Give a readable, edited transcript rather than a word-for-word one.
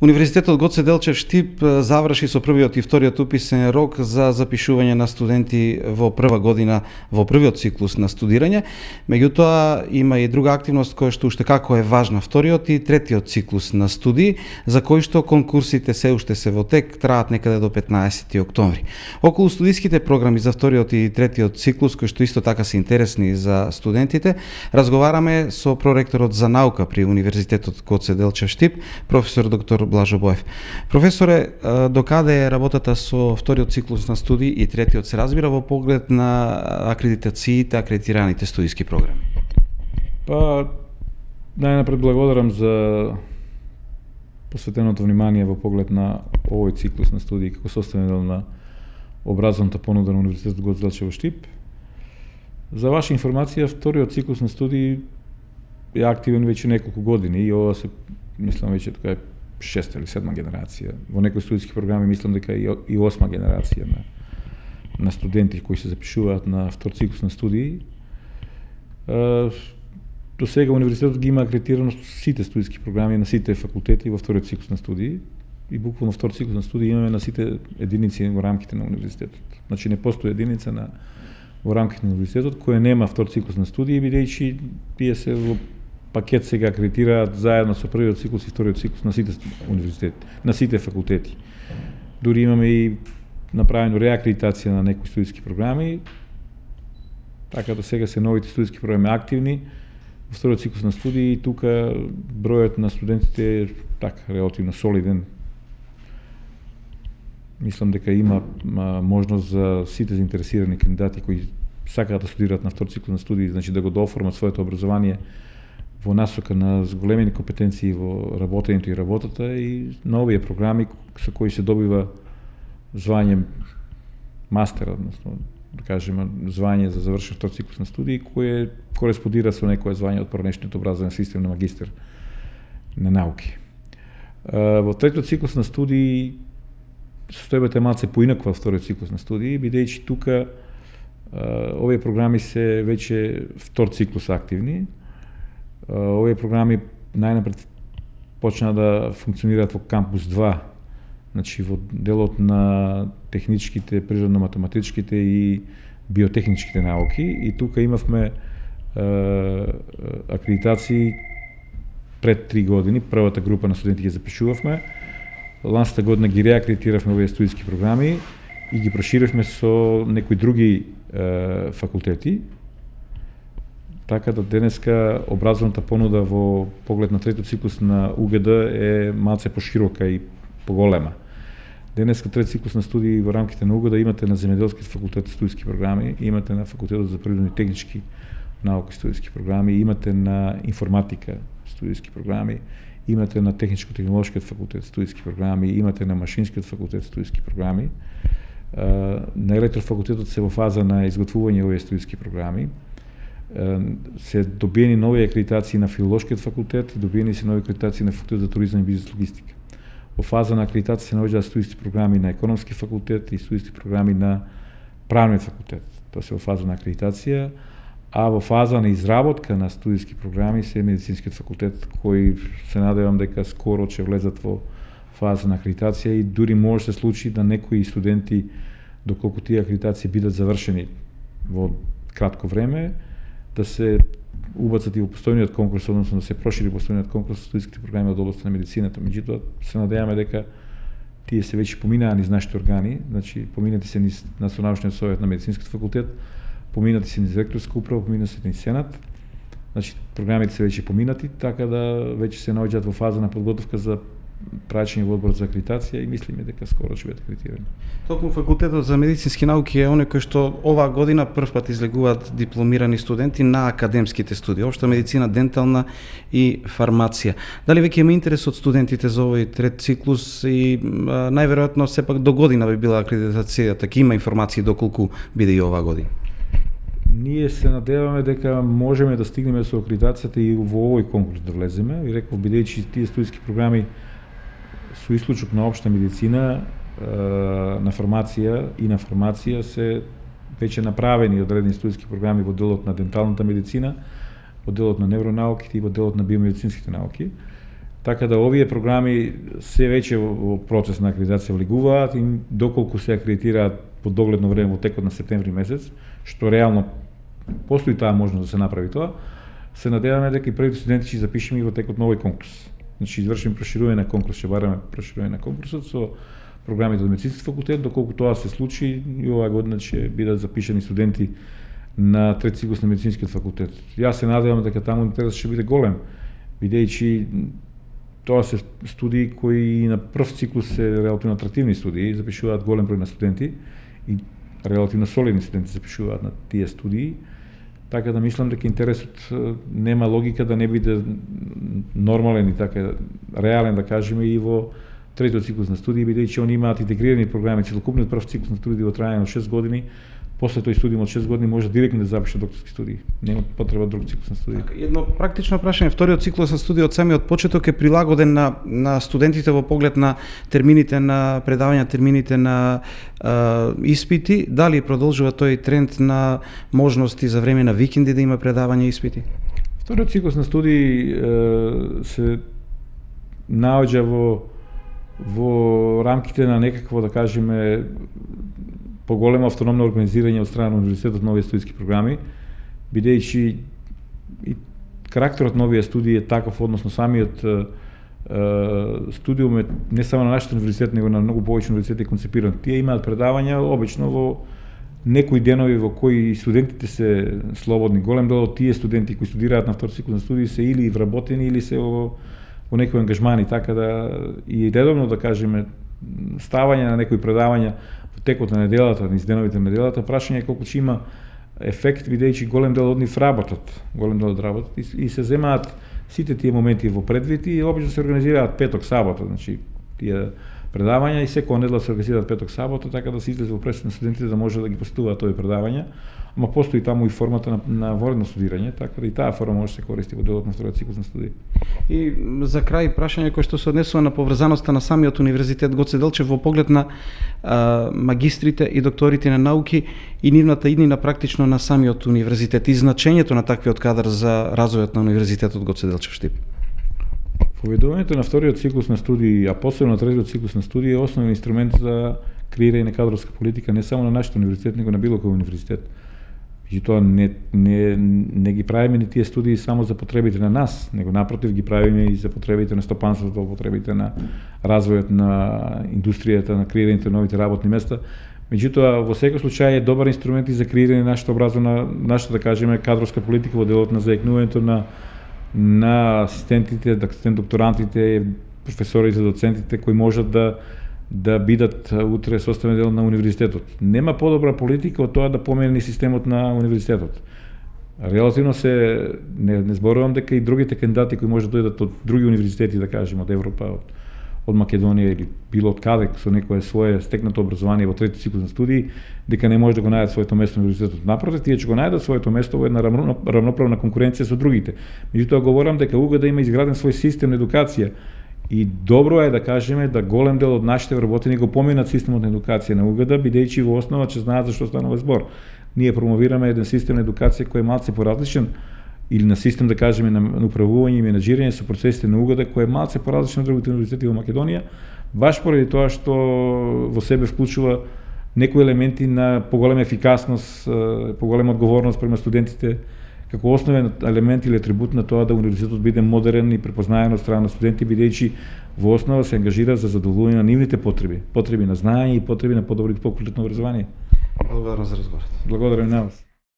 Универзитетот Гоце Делчев Штип заврши со првиот и вториот уписен рок за запишување на студенти во прва година во првиот циклус на студирање. Меѓутоа има и друга активност која што уште како е важна, вториот и третиот циклус на студии, за кои што конкурсите се уште се во тек, траат некаде до 15 октомври. Околу студиските програми за вториот и третиот циклус, кои што исто така се интересни за студентите, разговараме со проректорот за наука при Универзитетот Гоце Делчев Штип, професор доктор Блажо Боев. Професоре, докаде е работата со вториот циклус на студии и третиот се разбира во поглед на акредитациите, акредитираните студиски програми? Најнапред благодарам за посветеното внимание во поглед на овој циклус на студии како составен на образовната понуда на Универзитетот Гоце Делчев Штип. За ваша информација, вториот циклус на студии е активен веќе неколку години и ова се, мислам, веќе така е 6 или 7 генерација. Во некои студиски програми мислам дека и 8 генерација на студенти кои се запишуваат на втор циклус на студии. До сега универзитетот ги има акредитирано сите студиски програми на сите факултети во вториот циклус на студии и буквално втор циклус на студии имаме на сите единици во рамките на универзитетот. Значи не постои единица во рамките на универзитетот која нема втор циклус на студии, бидејќи тие се во пакет сега акредитираат заедно со првиот циклус и вториот циклус на сите универзитети, на сите факултети. Дури имаме и направено реакредитација на некои студиски програми, така до сега се новите студиски програми активни. Во вториот циклус на студии тука бројот на студентите е така релативно солиден. Мислам дека има можност за сите заинтересирани кандидати кои сакаат да студираат на втор циклус на студии, значи да го дооформат своето образование во насока на зголемени компетенции во работењето и работата и на овие програми со кои се добива звање мастер, односно да кажеме звање за завршен втор циклус на студии, кое кореспондира со некое звање од поранешниот образовен систем на магистер на науки. Во третиот циклус на студии состојбата е малце поинаква во вториот циклус на студии, бидејќи тука овие програми се веќе втор циклус активни. Овие програми најнапред почна да функционираат во кампус 2, значи во делот на техничките, природно-математичките и биотехничките науки и тука имавме акредитации пред 3 години, првата група на студенти ги запишувавме. Ланската година ги реакредитиравме овие студиски програми и ги проширивме со некои други факултети. Така да денеска образовната понуда во поглед на третиот циклус на УГД е малце поширока и поголема. Денеска трети циклус на студии во рамките на УГД имате на земјоделските факултети студиски програми, имате на факултетот за природни и технички науки студиски програми, имате на информатика студиски програми, имате на техничко-технолошкиот факултет студиски програми, имате на машинскиот факултет студиски програми. На електрофакултетот се во фаза на изготвување овие студиски програми. Се добиени нови акредитации на филолошкиот факултет и добиени се нови акредитации на факултет за туризам и бизнес логистика. Во фаза на акредитација се наоѓаат студиски програми на економски факултет и студиски програми на правниот факултет. Тоа се во фаза на акредитација, а во фаза на изработка на студиски програми се медицинскиот факултет, кои се надевам дека скоро ќе влезат во фаза на акредитација и дури може се случи да некои студенти, доколку тие акредитации бидат завршени во кратко време, да се убацат и во постојниот конкурс, односно да се прошири постојниот конкурс со студиските програми од областта на медицината. Меѓутоа се надеваме дека тие се веќе поминаа низ нашите органи, значи поминати се низ Националниот совет на медицинскиот факултет, поминати се низ ректорска управа, поминати се низ сенат. Значи програмите се веќе поминати, така да веќе се наоѓаат во фаза на подготовка за праќање во одбор за акредитација и мислиме дека скоро ќе бидат акредитирани. Токму факултетот за медицински науки е оној кој што оваа година првпат излегуваат дипломирани студенти на академските студии, општа медицина, дентална и фармација. Дали веќе има интерес од студентите за овој трет циклус и најверојатно сепак до година би била акредитацијата, ќе има информации доколку биде и оваа година? Ние се надеваме дека можеме да стигнеме со акредитацијата и во овој конкурс да влеземе. Ви реков, бидејќи тие студиски програми со исклучок на општа медицина, на фармација и на фармација се веќе направени одредени студиски програми во делот на денталната медицина, во делот на невронауките и во делот на биомедицинските науки, Така да овие програми се веќе во процес на акредитација влегуваат и доколку се акредитираат по догледно време во текот на септември месец, што реално постои таа можност да се направи тоа, се надеваме дека и првите студенти ќе запишеме и во текот на овој конкурс. Значи извршиме проширување на конкурс, ќе бараме проширување на конкурсот со програмите од медицински факултет, доколку тоа се случи и оваа година ќе бидат запишани студенти на трети циклус на медицинскиот факултет. Јас се надевам дека таму интерес ќе биде голем, бидејќи тоа се студии кои на прв циклус се релативно атрактивни студии, запишуваат голем број на студенти и релативно солидни студенти запишуваат на тие студии, така да мислам дека интересот нема логика да не биде нормален и така реален, да кажеме, и во третиот циклус на студии, бидејќи они имаат интегрирани програми, целокупниот прв циклус на студии во трајање од 6 години, после тој студиум од 6 години може директно да запише докторски студии. Нема потреба друг циклус на студии. Едно практично прашање, вториот циклус на студии од самиот почеток е прилагоден на студентите во поглед на термините на предавања, термините на испити, дали продолжува тој тренд на можности за време на викенди да има предавања и испити? Вториот циклус на студии се наоѓа во рамките на некакво, да кажеме, поголемо автономно организирање од страна на универзитетот на овие студиски програми, бидејќи и карактерот на овие студии е таков, односно самиот студиум е не само на нашиот универзитет, него на многу повеќе универзитети концепиран. Тие имаат предавања обично во некои денови во кои студентите се слободни. Голем дел од тие студенти кои студираат на втори циклус на студии се или вработени или се во некои ангажмани, така да и редовно, да кажеме, ставање на некои предавања во текот на неделата, низ деновите на неделата, прашање е колку ќе има ефект, бидејќи голем дел од нив работат, и се земаат сите тие моменти во предвид и обично се организираат петок, сабота, значи тие предавања и секоја недела се организираат петок, сабота, така да се излезе во пресед на студентите да може да ги посетуваат овие предавања. Ама постои таму и формата на воредно студирање, така да и таа форма може да се користи во делот на вториот циклус на студии. И за крај прашање кој што се однесува на поврзаноста на самиот универзитет Гоце Делчев во поглед на магистрите и докторите на науки и нивната иднина практично на самиот универзитет и значењето на таквиот кадар за развојот на универзитетот Гоце Делчев Штип. Поведувањето на вториот циклус на студии, а посебно на третиот циклус на студии е основен инструмент за креирање на кадровска политика не само на нашиот универзитет, него на било кој универзитет. И тоа не ги правиме ни тие студии само за потребите на нас, него напротив ги правиме и за потребите на стопанството, потребите на развојот на индустријата, на креирањето на новите работни места. Меѓутоа, во секој случај е добар инструмент и за креирање на нашата, да кажеме, кадровска политика во делот на заекнувањето на асистентите, докторантите, професорите, доцентите кои можат да бидат утре составен дел на универзитетот. Нема подобра политика од тоа да помени системот на универзитетот. Релативно не зборувам дека и другите кандидати кои може да дојдат од други универзитети, да кажеме, од Европа, од Македонија или било од каде со некое свое стекнато образование во трети циклус на студии, дека не може да го најдат своето место на универзитетот. Напротив, тие ќе го најдат своето место во една рамноправна конкуренција со другите. Меѓутоа говорам дека УГД има изграден свој систем на едукација. И добро е да кажеме да голем дел од нашите вработени го поминат системот на едукација на УГД, бидејќи во основа ќе знаат за што станува збор. Ние промовираме еден систем на едукација кој е малце поразличен, или на систем, да кажеме, на управување и менаџирање со процесите на УГД, кој е малце поразличен од другите универзитети во Македонија, баш поради тоа што во себе вклучува некои елементи на поголема ефикасност, поголема одговорност према студентите, како основен елемент или атрибут на тоа да универзитетот биде модерен и препознаен од страна на студенти, бидејќи во основа се ангажира за задоволување на нивните потреби на знаење и потреби на подобро и поквалитетно образование. Благодарам за разговорот. Благодарам на вас.